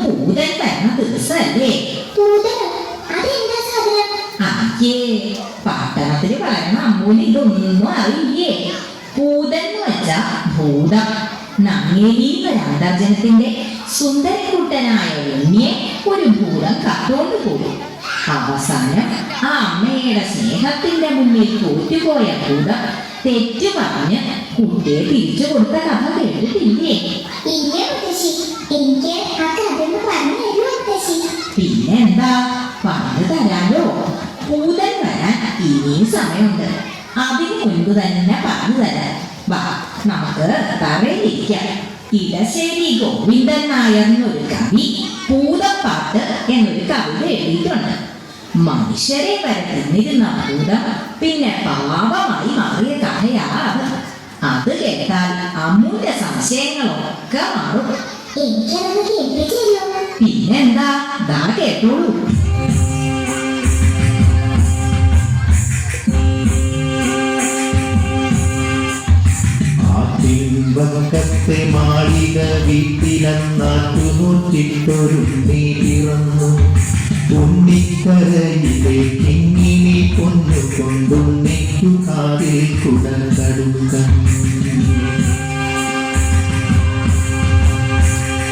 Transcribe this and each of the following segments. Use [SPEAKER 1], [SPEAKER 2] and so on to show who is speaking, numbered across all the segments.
[SPEAKER 1] ഭൂതൻ വരുന്ന ദിവസമല്ലേ? അയ്യേ, പട്ടണത്തിന് പറയുന്ന അമ്മൂന് ഇതൊന്നും അറിയില്ലേ. ഭൂതൻ എന്ന് വെച്ചാ ഭൂതം. നങ്ങേലീശ്വരാന്തർജനത്തിന്റെ സുന്ദരക്കൂട്ടനായ ഉണ്ണിയെ ഒരു ഭൂതം കത്തോണ്ട് പോകും. അവസാനം ആ അമ്മയുടെ സ്നേഹത്തിന്റെ മുന്നിൽ തോറ്റുപോയ ഭൂതം തെറ്റു പറഞ്ഞ് കുട്ടിയെ തിരിച്ചു കൊടുത്ത കഥ കേട്ടിട്ടില്ലേ? പിന്നെന്താ, പറഞ്ഞു തരാലോ. ഭൂതൻ വരാൻ ഇനിയും സമയമുണ്ട്. അതിനു മുൻപ് തന്നെ പറഞ്ഞു തരാം. വാ, നമുക്ക് തറയിലിരിക്കാം. ഇടശ്ശേരി ഗോവിന്ദൻ നായർ എന്നൊരു കവി ഭൂതപ്പാട്ട് എന്നൊരു കവിത എഴുതിയിട്ടുണ്ട്. മനുഷ്യരെ വരെ തിന്നിരുന്ന ഭൂതം പിന്നെ പാവമായി മാറിയ കഥയാണ്. അത് കേട്ടാൽ അമ്മൂന്റെ സംശയങ്ങളൊക്കെ മാറും. പിന്നെന്താ, ദാ കേട്ടോളൂ.
[SPEAKER 2] വക്കത്തെ മാളിക വീട്ടിലെന്നാട്ടുനൂറ്റിട്ടൊരുണ്ണി പിറന്നു. ഉണ്ണിക്കരയിലെ കിങ്ങിണി പൊന്നു കൊണ്ടുണ്ണിക്കു കാതിൽ കുടതടുക്കം.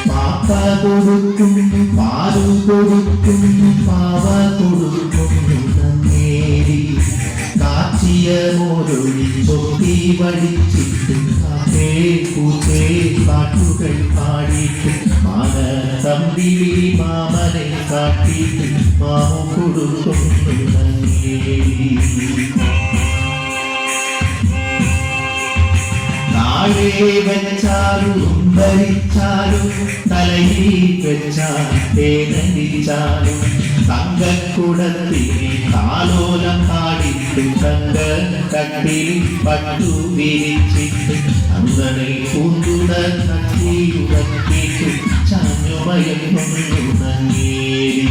[SPEAKER 2] പാപ്പ കൊടുക്കുന്നു, പാലു കൊടുക്കുന്നു, പാവ കൊടുക്കുന്നു നന്നേരി. കാച്ചിയ മോരൊഴി ചൊട്ടി വടിച്ചിട്ട് കാറ്റേ കൂത്തേ പാട്ടുകൾ പാടിയിട്ട് മാന തമ്പിളി മാമനെ കാട്ടിയിട്ട് മാമു കൊടുക്കുന്നു നന്നേരി. താഴെ വെച്ചാലും ഭരിച്ചാലും തലയിൽ വെച്ചാൽ തേനടിച്ചാലും തങ്കക്കുടത്തിൽ താലോലം പാടിട്ട് തങ്ക കട്ടിൽ പട്ടു വിരിച്ചിട്ട് അങ്ങനെ പൂന്തുട തട്ടിയുടക്കിട്ട് ചാഞ്ഞുമയം കൊണ്ടു നങ്ങേരി.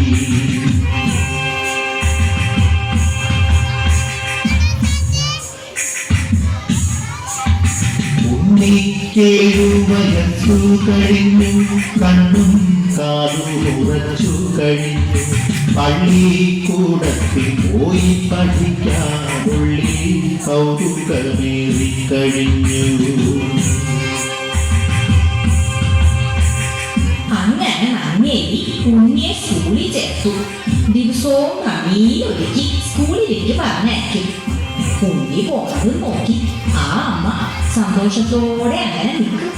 [SPEAKER 2] ഉണ്ണിക്കേഴു വയസ്സു കഴിഞ്ഞു, കണ്ണും കാതും ഉറച്ചു കഴിഞ്ഞു. പള്ളിക്കൂടത്തിൽ പോയി പഠിക്കാനുള്ളി കൗതുകമേറിക്കഴിഞ്ഞു.
[SPEAKER 1] അങ്ങനെ നങ്ങേലി ഉണ്ണിയെ സ്കൂളിൽ ചേർത്തു. ദിവസവും നവീനൊരുക്കി സ്കൂളിലേക്ക് പറഞ്ഞയക്കും. ഉണ്ണി പോയത് നോക്കി ആ അമ്മ സന്തോഷത്തോടെ അങ്ങനെ നിൽക്കും.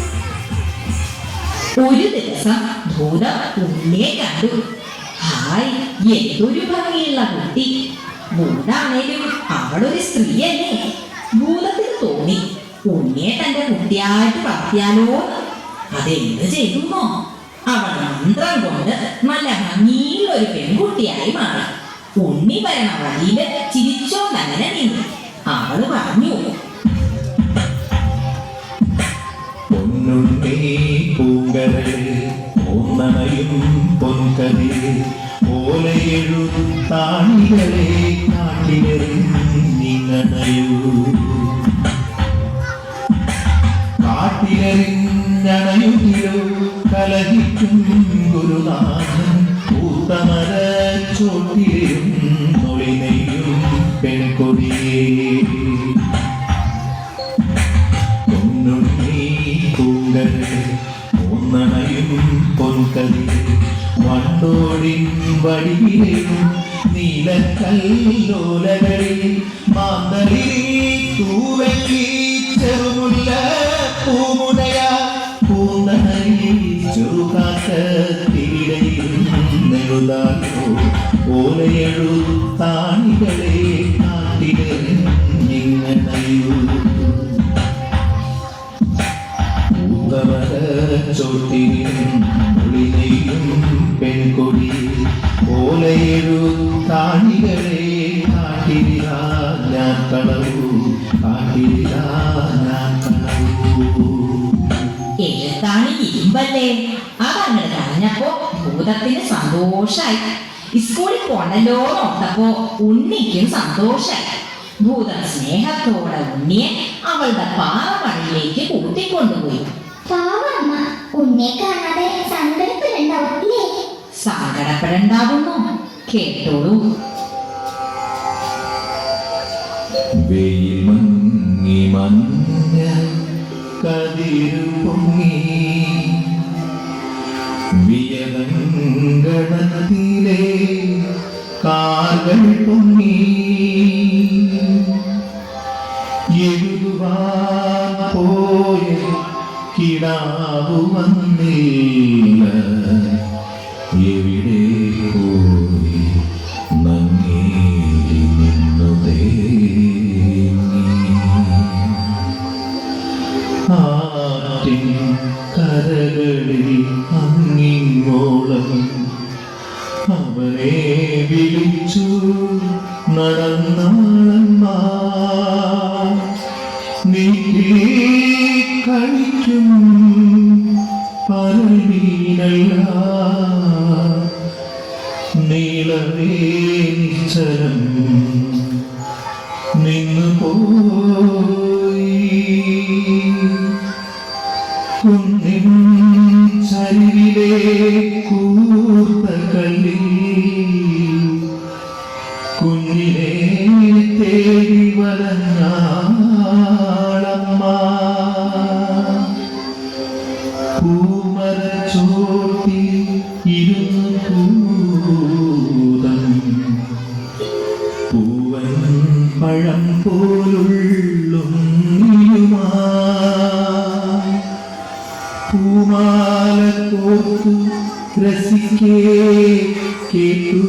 [SPEAKER 1] ഒരു ദിവസം ഭൂതം ഉണ്ണിയെ കണ്ടു. ഹായ്, എന്തൊരു ഭംഗിയുള്ള കുട്ടി. ഭൂതാണേലും അവളൊരു സ്ത്രീയല്ലേ. ഭൂതത്തിന് തോന്നി ഉണ്ണിയെ തന്റെ കുട്ടിയായിട്ട് വളർത്തിയാലോ. അതെന്ത് ചെയ്തുന്നോ, അവൾ മന്ത്രം കൊണ്ട് നല്ല ഭംഗിയുള്ള ഒരു പെൺകുട്ടിയായി മാറി. ഉണ്ണി വരണ വഴിയില് ചിരിച്ചോണ്ടങ്ങനെ നിന്നു. അവള് പറഞ്ഞു,
[SPEAKER 2] പൊന്നുണ്ണി പൂങ്കരേ ഒന്നണയും പൊൻകരേ ഓലയെഴുത്താണികളെ കാട്ടിലെറിഞ്ഞിങ്ങണയൂ. കാട്ടിലെറിഞ്ഞണയുകിലോ കലഹിക്കും ഗുരുനാഥൻ പൂത്തമര ചോട്ടിലും നൊളിനെയും പെൺകൊടിയേ. പൊന്നുണ്ണി പൂങ്കരേ ഒന്നണയും പൊൻകരേ വണ്ടോടിൻ വടിയിലും നീലക്കല്ലോലകളിൽ മാന്തളിൽ തൂവെള്ളി ചെറുമുല്ല പൂമുനയ പൂന്തണലിൽ ചെറുകാറ്റത്തിടയിൽ നെടുതാലോ ഓലയെഴുത്താണികളെ കാട്ടിലെറിഞ്ഞിങ്ങണയൂ. ചോട്ടിലും ഒളിനെയും പെൺകൊടി ഓലയെഴുത്താണികളെ കാട്ടിലാ ഞാൻ കളവു, കാട്ടിലാ ഞാൻ കളവു.
[SPEAKER 1] എഴുത്താണി ഇരുമ്പല്ലേ. അതങ്ങനെ പറഞ്ഞപ്പോ ഭൂതത്തിന് സന്തോഷായി. സ്കൂളിൽ പോണ്ടല്ലോ നോട്ടപ്പോ ഉണ്ണിക്കും സന്തോഷായി. ഭൂതം സ്നേഹത്തോടെ ഉണ്ണിയെ അവളുടെ പാറമണിയിലേക്ക് കൂട്ടിക്കൊണ്ടുപോയി.
[SPEAKER 3] ഉണ്ണിയെ കാണാതെ സങ്കടത്തിലുണ്ടോ?
[SPEAKER 1] സങ്കടപ്പെടണ്ടാവുന്നു, കേട്ടോളൂ.
[SPEAKER 2] വെയിൽ മങ്ങി മഞ്ഞ കതിരു പൊങ്ങി വിയലങ്കണത്തിലെ കാൽകൾ പൊങ്ങി എഴുതുവാൻ പോയ കിടാവു വന്നില്ല, എവിടെ പോയി നങ്ങേലി നിന്നു തേങ്ങി. ആറ്റിൻ കരകളിൽ അങ്ങിങ്ങോളം അവനെ വിളിച്ചു നടന്നാളമ്മ, നീട്ടി കളിക്കും പരമീനല്ല, നീളവേ നിശ്ചലം നിന്നു പോയി. കുന്നിൻ ചരിവിലെ കൂർത്ത കല്ലിൽ കുഞ്ഞിനെ തേടി വലഞ്ഞാളമ്മ, പൂമരച്ചോട്ടി ഇരുന്നു പൂതം പൂവൻ പഴം പോലുള്ളുമാ, പൂമാല കോർത്തു രസിക്കേ കേട്ടു